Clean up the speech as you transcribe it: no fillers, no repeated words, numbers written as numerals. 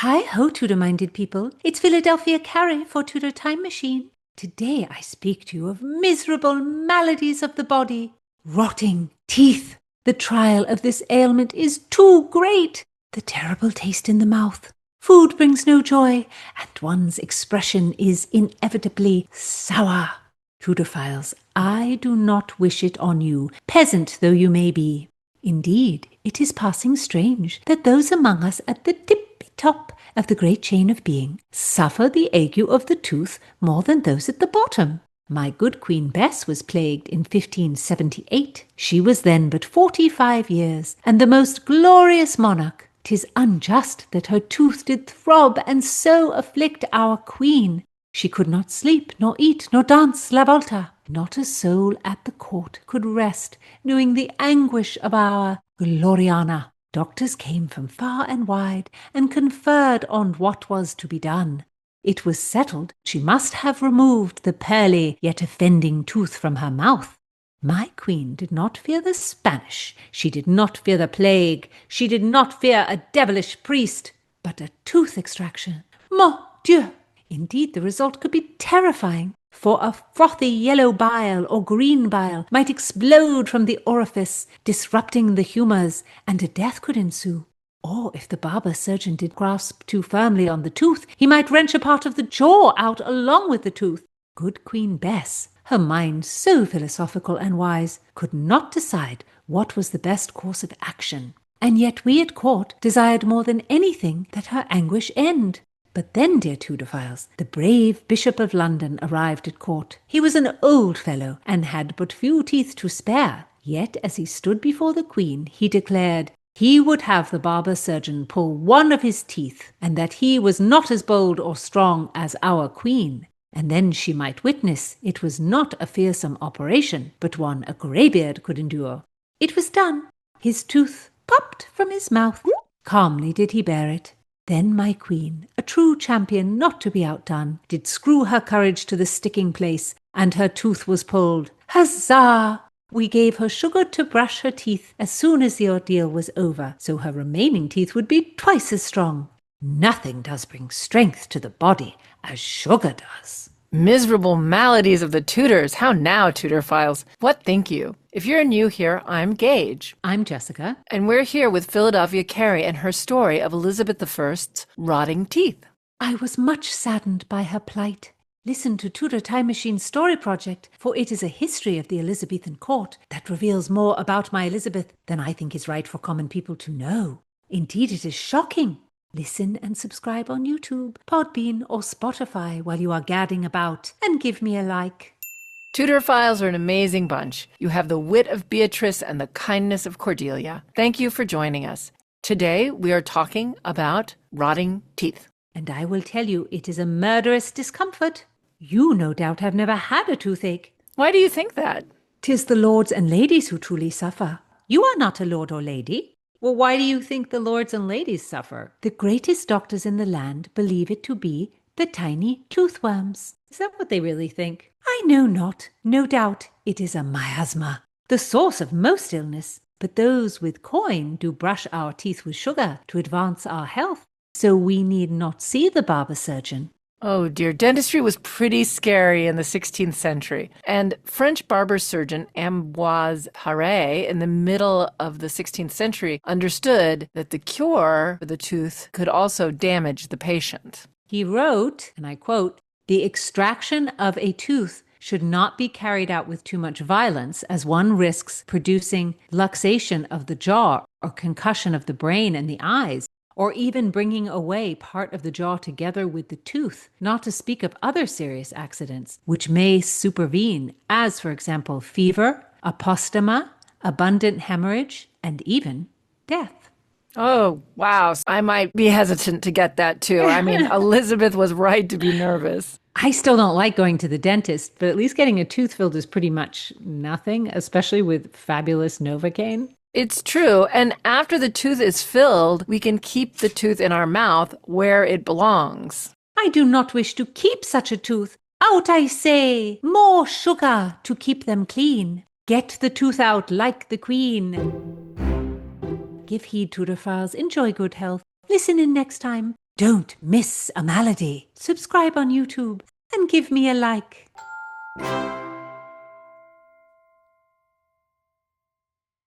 Hi-ho, Tudor-minded people. It's Philadelphia Carrie for Tudor Time Machine. Today I speak to you of miserable maladies of the body. Rotting teeth. The trial of this ailment is too great. The terrible taste in the mouth. Food brings no joy, and one's expression is inevitably sour. Tudorphiles, I do not wish it on you, peasant though you may be. Indeed, it is passing strange that those among us at the tippy-top of the great chain of being suffer the ague of the tooth more than those at the bottom. My good Queen Bess was plagued in 1578. She was then but 45 years, and the most glorious monarch. 'Tis unjust that her tooth did throb and so afflict our queen. She could not sleep, nor eat, nor dance la volta. Not a soul at the court could rest, knowing the anguish of our Gloriana. Doctors came from far and wide, and conferred on what was to be done. It was settled she must have removed the pearly yet offending tooth from her mouth. My queen did not fear the Spanish, she did not fear the plague, she did not fear a devilish priest, but a tooth extraction. Mon Dieu! Indeed, the result could be terrifying, for a frothy yellow bile or green bile might explode from the orifice, disrupting the humours, and a death could ensue. Or if the barber-surgeon did grasp too firmly on the tooth, he might wrench a part of the jaw out along with the tooth. Good Queen Bess, her mind so philosophical and wise, could not decide what was the best course of action. And yet we at court desired more than anything that her anguish end. But then, dear Tudorphiles, the brave Bishop of London arrived at court. He was an old fellow, and had but few teeth to spare. Yet as he stood before the Queen, he declared he would have the barber-surgeon pull one of his teeth, and that he was not as bold or strong as our Queen. And then she might witness it was not a fearsome operation, but one a greybeard could endure. It was done. His tooth popped from his mouth. Calmly did he bear it. Then my queen, a true champion not to be outdone, did screw her courage to the sticking place, and her tooth was pulled. Huzzah! We gave her sugar to brush her teeth as soon as the ordeal was over, so her remaining teeth would be twice as strong. Nothing does bring strength to the body as sugar does. Miserable maladies of the Tudors. How now, Tudorphiles? What think you? If you're new here, I'm Gage. I'm Jessica. And we're here with Philadelphia Carrie and her story of Elizabeth I's rotting teeth. I was much saddened by her plight. Listen to Tudor Time Machine's story project, for it is a history of the Elizabethan court that reveals more about my Elizabeth than I think is right for common people to know. Indeed, it is shocking. Listen and subscribe on YouTube, Podbean, or Spotify while you are gadding about, and give me a like. Tudorphiles are an amazing bunch. You have the wit of Beatrice and the kindness of Cordelia. Thank you for joining us. Today we are talking about rotting teeth. And I will tell you, it is a murderous discomfort. You no doubt have never had a toothache. Why do you think that? 'Tis the lords and ladies who truly suffer. You are not a lord or lady. Well, why do you think the lords and ladies suffer? The greatest doctors in the land believe it to be the tiny toothworms. Is that what they really think? I know not. No doubt it is a miasma, the source of most illness. But those with coin do brush our teeth with sugar to advance our health, so we need not see the barber-surgeon. Oh dear, dentistry was pretty scary in the 16th century. And French barber surgeon Ambroise Paré in the middle of the 16th century understood that the cure for the tooth could also damage the patient. He wrote, and I quote, "The extraction of a tooth should not be carried out with too much violence, as one risks producing luxation of the jaw or concussion of the brain and the eyes, or even bringing away part of the jaw together with the tooth, not to speak of other serious accidents, which may supervene, as, for example, fever, apostema, abundant hemorrhage, and even death." Oh, wow. I might be hesitant to get that too. I mean, Elizabeth was right to be nervous. I still don't like going to the dentist, but at least getting a tooth filled is pretty much nothing, especially with fabulous Novocaine. It's true. And after the tooth is filled, we can keep the tooth in our mouth where it belongs. I do not wish to keep such a tooth. Out, I say! More sugar to keep them clean. Get the tooth out like the queen. Give heed, Tudorphiles. Enjoy good health. Listen in next time. Don't miss a malady. Subscribe on YouTube and give me a like.